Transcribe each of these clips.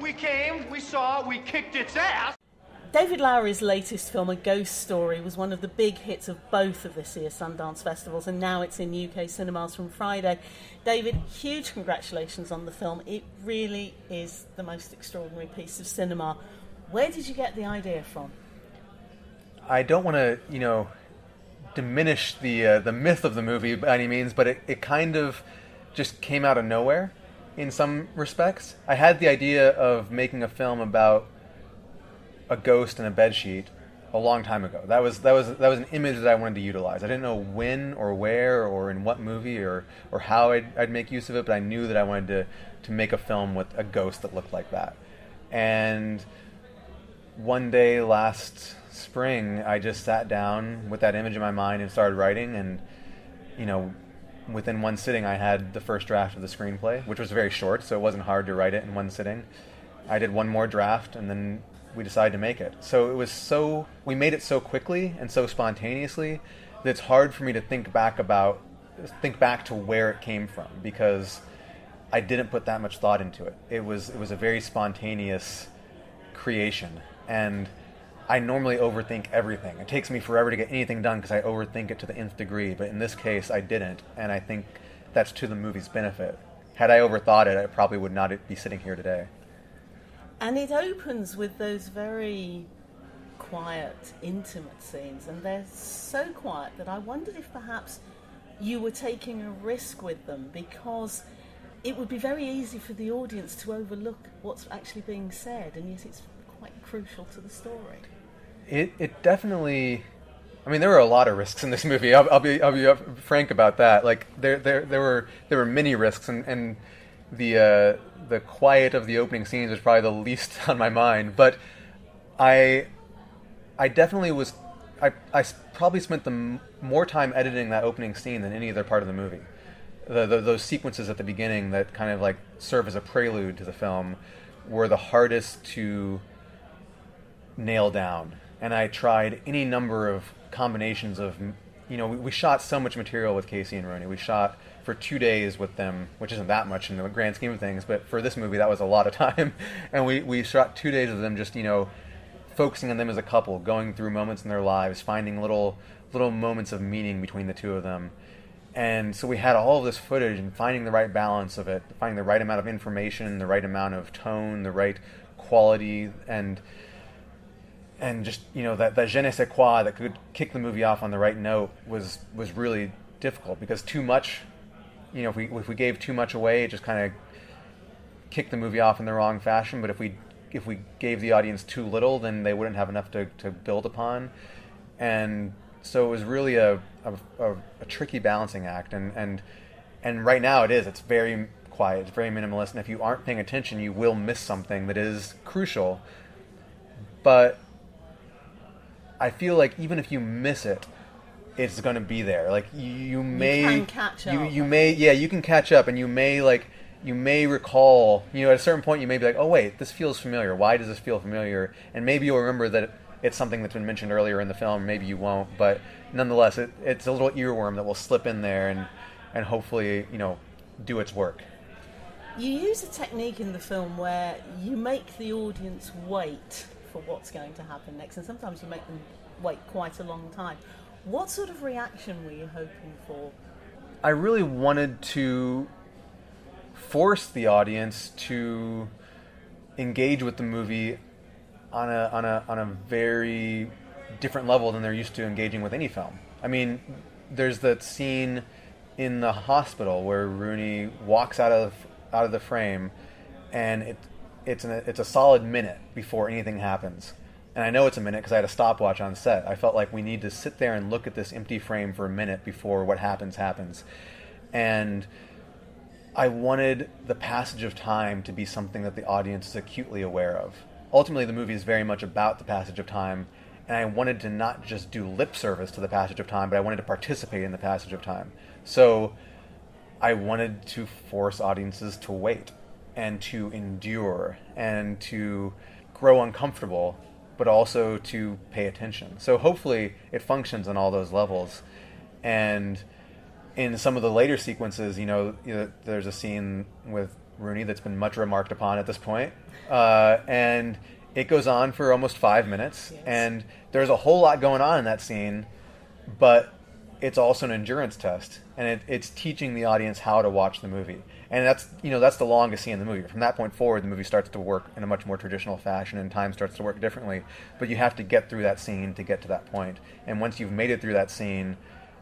We came, we saw, we kicked its ass. David Lowery's latest film, A Ghost Story, was one of the big hits of both of this year's Sundance festivals, and now it's in UK cinemas from Friday. David, huge congratulations on the film. It really is the most extraordinary piece of cinema. Where did you get the idea from? I don't want to, diminish the myth of the movie by any means, but it kind of just came out of nowhere in some respects. I had the idea of making a film about a ghost in a bedsheet a long time ago. That was an image that I wanted to utilize. I didn't know when or where or in what movie or how I'd make use of it, but I knew that I wanted to make a film with a ghost that looked like that. And one day last spring, I just sat down with that image in my mind and started writing, and within one sitting I had the first draft of the screenplay, which was very short, so it wasn't hard to write it in one sitting. I did one more draft, and then we decided to make it. So we made it so quickly and so spontaneously that it's hard for me to think back to where it came from, because I didn't put that much thought into it. It was a very spontaneous creation, and I normally overthink everything. It takes me forever to get anything done because I overthink it to the nth degree, but in this case I didn't, and I think that's to the movie's benefit. Had I overthought it, I probably would not be sitting here today. And it opens with those very quiet, intimate scenes, and they're so quiet that I wondered if perhaps you were taking a risk with them, because it would be very easy for the audience to overlook what's actually being said, and yet it's quite crucial to the story. It definitely. I mean, there were a lot of risks in this movie. I'll be frank about that. Like there were many risks, and the quiet of the opening scenes was probably the least on my mind. But I definitely was. I probably spent more time editing that opening scene than any other part of the movie. Those sequences at the beginning that kind of like serve as a prelude to the film were the hardest to nail down. And I tried any number of combinations of, we shot so much material with Casey and Rooney. We shot for 2 days with them, which isn't that much in the grand scheme of things, but for this movie that was a lot of time. And we shot 2 days of them just, focusing on them as a couple, going through moments in their lives, finding little moments of meaning between the two of them. And so we had all of this footage and finding the right balance of it, finding the right amount of information, the right amount of tone, the right quality, and just that je ne sais quoi that could kick the movie off on the right note was really difficult, because too much, if we gave too much away, it just kind of kicked the movie off in the wrong fashion. But if we gave the audience too little, then they wouldn't have enough to build upon. And so it was really a tricky balancing act, and right now it's very quiet, it's very minimalist, and if you aren't paying attention, you will miss something that is crucial. But I feel like even if you miss it, it's going to be there. Like you may catch up. You can catch up, and you may recall. At a certain point, you may be like, "Oh wait, this feels familiar. Why does this feel familiar?" And maybe you'll remember that it's something that's been mentioned earlier in the film. Maybe you won't, but nonetheless, it's a little earworm that will slip in there and hopefully do its work. You use a technique in the film where you make the audience wait for what's going to happen next, and sometimes you make them wait quite a long time. What sort of reaction were you hoping for? I really wanted to force the audience to engage with the movie on a very different level than they're used to engaging with any film. I mean, there's that scene in the hospital where Rooney walks out of the frame, and it's a solid minute before anything happens. And I know it's a minute because I had a stopwatch on set. I felt like we need to sit there and look at this empty frame for a minute before what happens. And I wanted the passage of time to be something that the audience is acutely aware of. Ultimately, the movie is very much about the passage of time, and I wanted to not just do lip service to the passage of time, but I wanted to participate in the passage of time. So I wanted to force audiences to wait and to endure and to grow uncomfortable, but also to pay attention. So hopefully it functions on all those levels. And in some of the later sequences, there's a scene with Rooney that's been much remarked upon at this point. And it goes on for almost 5 minutes, Yes. and there's a whole lot going on in that scene, but it's also an endurance test, and it's teaching the audience how to watch the movie. And that's the longest scene in the movie. From that point forward, the movie starts to work in a much more traditional fashion, and time starts to work differently. But you have to get through that scene to get to that point. And once you've made it through that scene,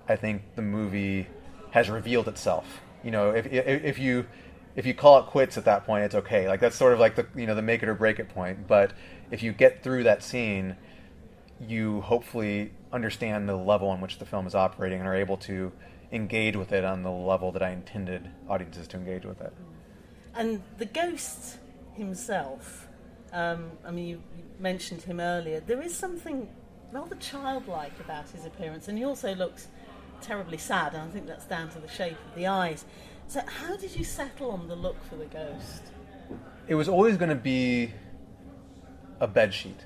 I think the movie has revealed itself. If you call it quits at that point, it's okay. Like, that's sort of like the make it or break it point. But if you get through that scene, you hopefully understand the level on which the film is operating and are able to engage with it on the level that I intended audiences to engage with it. And the ghost himself, you mentioned him earlier. There is something rather childlike about his appearance, and he also looks terribly sad, and I think that's down to the shape of the eyes. So how did you settle on the look for the ghost? It was always going to be a bedsheet.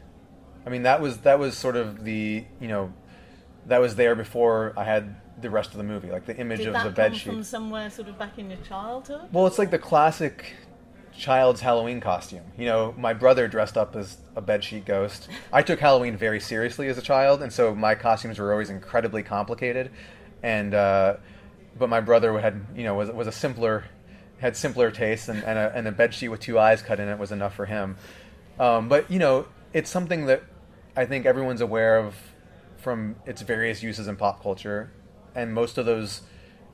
I mean, that was sort of that was there before I had the rest of the movie, like the image of the bedsheet. Did that come from somewhere sort of back in your childhood? Well, it's like the classic child's Halloween costume. My brother dressed up as a bedsheet ghost. I took Halloween very seriously as a child, and so my costumes were always incredibly complicated. And but my brother had had simpler tastes, and a bedsheet with two eyes cut in it was enough for him. But it's something that I think everyone's aware of from its various uses in pop culture, and most of those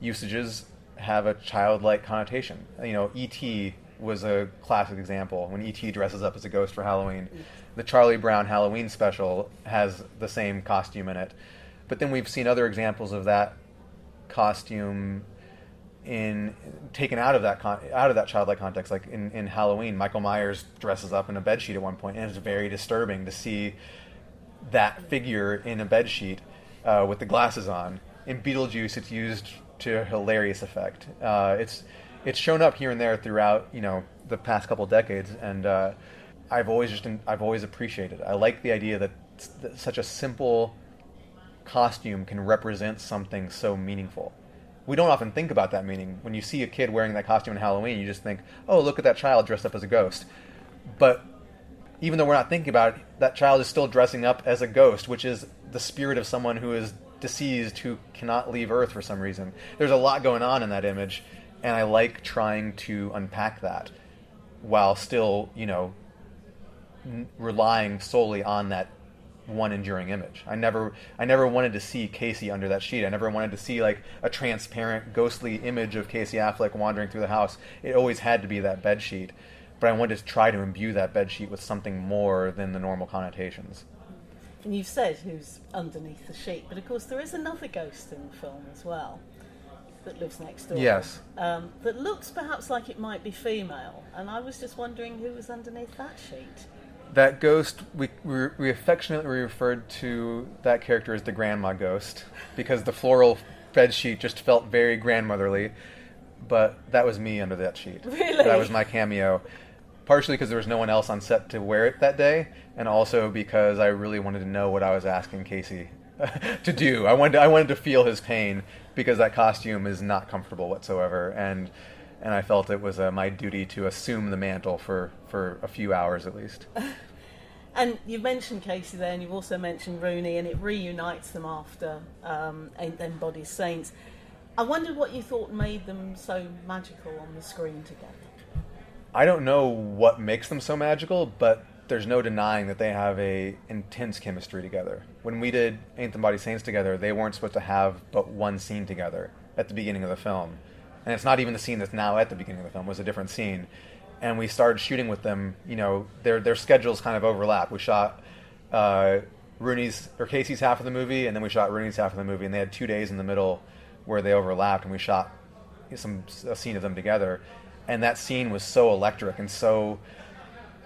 usages have a childlike connotation. E.T. was a classic example, when E.T. dresses up as a ghost for Halloween. The Charlie Brown Halloween special has the same costume in it. But then we've seen other examples of that costume taken out of that childlike context, like in Halloween. Michael Myers dresses up in a bedsheet at one point, and it's very disturbing to see that figure in a bedsheet with the glasses on. In Beetlejuice, it's used to hilarious effect. It's shown up here and there throughout the past couple decades, and I've always appreciated it. I like the idea that such a simple costume can represent something so meaningful. We don't often think about that meaning. When you see a kid wearing that costume in Halloween, you just think, oh, look at that child dressed up as a ghost. But even though we're not thinking about it, that child is still dressing up as a ghost, which is the spirit of someone who is deceased, who cannot leave Earth for some reason. There's a lot going on in that image, and I like trying to unpack that while still, relying solely on that one enduring image. I never wanted to see Casey under that sheet. I never wanted to see like a transparent, ghostly image of Casey Affleck wandering through the house. It always had to be that bed sheet. But I wanted to try to imbue that bed sheet with something more than the normal connotations. And you've said who's underneath the sheet, but of course there is another ghost in the film as well that lives next door. Yes. That looks perhaps like it might be female, and I was just wondering who was underneath that sheet. That ghost, we affectionately referred to that character as the grandma ghost, because the floral bed sheet just felt very grandmotherly, but that was me under that sheet. Really? That was my cameo. Partially because there was no one else on set to wear it that day, and also because I really wanted to know what I was asking Casey to do. I wanted to feel his pain, because that costume is not comfortable whatsoever, and I felt it was my duty to assume the mantle for a few hours at least. And you've mentioned Casey there, and you've also mentioned Rooney, and it reunites them after Ain't Them Bodies Saints. I wondered what you thought made them so magical on the screen together. I don't know what makes them so magical, but there's no denying that they have a intense chemistry together. When we did Ain't Them Bodies Saints together, they weren't supposed to have but one scene together at the beginning of the film. And it's not even the scene that's now at the beginning of the film. It was a different scene. And we started shooting with them, their schedules kind of overlap. We shot Casey's half of the movie, and then we shot Rooney's half of the movie, and they had 2 days in the middle where they overlapped, and we shot a scene of them together. And that scene was so electric and so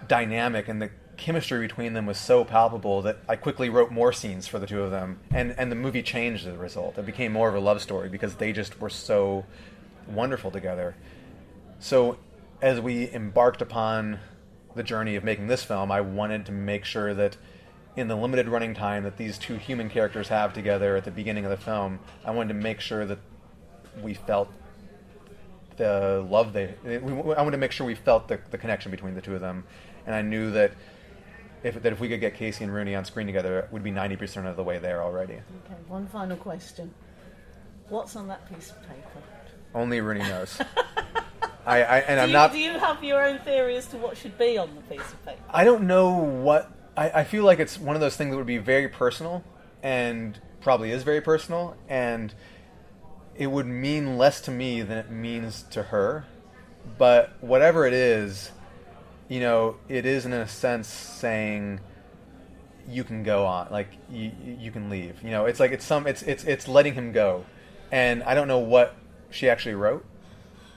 dynamic, and the chemistry between them was so palpable that I quickly wrote more scenes for the two of them, and the movie changed as a result. It became more of a love story because they just were so wonderful together. So as we embarked upon the journey of making this film, I wanted to make sure that in the limited running time that these two human characters have together at the beginning of the film, I wanted to make sure that we felt the love I wanted to make sure we felt the connection between the two of them, and I knew that if we could get Casey and Rooney on screen together, we'd be 90% of the way there already. Okay, one final question. What's on that piece of paper? Only Rooney knows. Do you have your own theory as to what should be on the piece of paper? I don't know what... I feel like it's one of those things that would be very personal, and probably is very personal, and it would mean less to me than it means to her. But whatever it is, it is in a sense saying you can go on, like you can leave. It's letting him go, and I don't know what she actually wrote.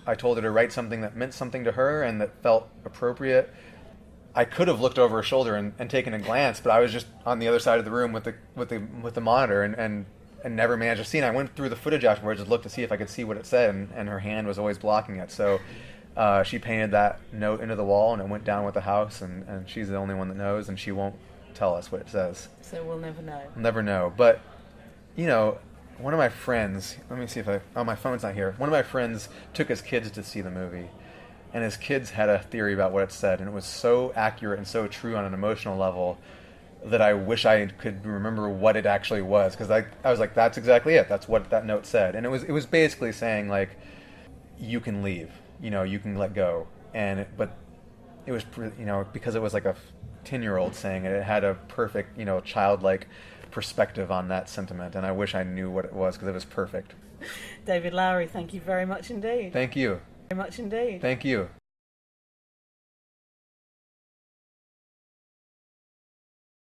I told her to write something that meant something to her and that felt appropriate. I could have looked over her shoulder and taken a glance, but I was just on the other side of the room with the monitor and never managed to see. And I went through the footage afterwards to look to see if I could see what it said, and her hand was always blocking it. So she painted that note into the wall, and it went down with the house, and she's the only one that knows, and she won't tell us what it says. So we'll never know. Never know. But, one of my friends, let me see if my phone's not here. One of my friends took his kids to see the movie, and his kids had a theory about what it said, and it was so accurate and so true on an emotional level that I wish I could remember what it actually was, because I was like, that's exactly it. That's what that note said. And it was basically saying, like, you can leave, you can let go. But it was, because it was like a 10-year-old saying it, it had a perfect, childlike perspective on that sentiment, and I wish I knew what it was, because it was perfect. David Lowery, thank you very much indeed. Thank you. Very much indeed. Thank you.